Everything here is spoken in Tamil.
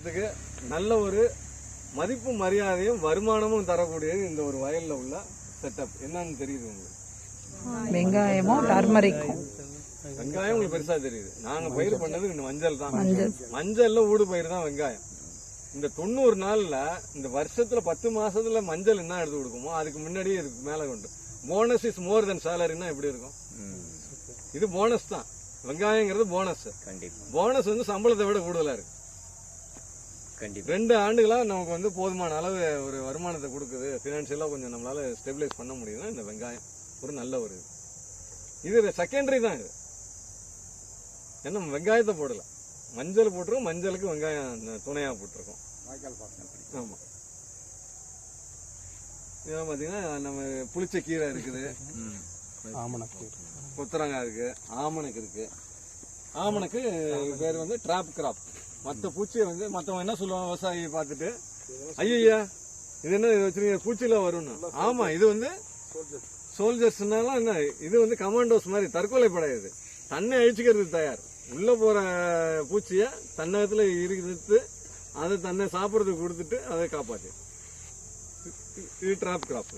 விவசாயத்துக்கு நல்ல ஒரு மதிப்பு மரியாதையும் வருமானமும் தரக்கூடியது இந்த ஒரு வயல்ல உள்ள செட்டப். என்னன்னு தெரியுது உங்களுக்கு? வெங்காயமும் டர்மரிக்கும். வெங்காயம் உங்களுக்கு பெருசா தெரியுது. நாங்க பயிர் பண்ணது இந்த மஞ்சள் தான். மஞ்சள்ல ஊடு பயிர் தான் வெங்காயம். இந்த 90 நாள்ல இந்த வருஷத்துல 10 மாசத்துல மஞ்சள் என்ன எடுத்து கொடுக்குமோ அதுக்கு முன்னாடியே இதுக்கு மேல கொண்டு போனஸ் இஸ் மோர் தென் சேலரின்னா எப்படி இருக்கும்? இது போனஸ் தான். வெங்காயங்கிறது போனஸ். போனஸ் வந்து சம்பளத்தை விட கூடுதலா இருக்கு. 2 ஆண்டுகளா நமக்கு வந்து போதுமான அளவு ஒரு வருமானத்தை கொடுக்குது. பினான்சியலா கொஞ்சம் நம்மளால ஸ்டெபிலைஸ் பண்ண முடியுதுன்னா இந்த வெங்காயம் ஒரு நல்ல ஒரு இது செகண்டரி தான். இது என்ன வெங்காயத்தை போடல, மஞ்சள் போட்டிருக்கோம். மஞ்சளுக்கு வெங்காயம் துணையா போட்டிருக்கோம். ஆமா. இதெல்லாம் பாத்தீங்கன்னா நம்ம புளிச்ச கீரை இருக்குது, கொத்தரங்காய் இருக்கு, ஆமணக்கு இருக்கு. ஆமணக்கு பேர் வந்து டிராப் கிராப். மற்ற பூச்சியை வந்து மற்றவங்க என்ன சொல்லுவாங்க விவசாயி பார்த்துட்டு, ஐயா இது என்ன இது வச்சிருக்கீங்க பூச்சியில வரும்னு. ஆமா, இது வந்து சோல்ஜர்ஸ்னாலும் என்ன, இது வந்து கமாண்டோஸ் மாதிரி தற்கொலை படையாது. தன்னை அழிச்சுக்கிறதுக்கு தயார். உள்ள போற பூச்சிய தன்னகத்துல இழுத்து அதை தன்னை சாப்பிட்றதுக்கு கொடுத்துட்டு அதை காப்பாத்து. இது டிராப் கிராப்.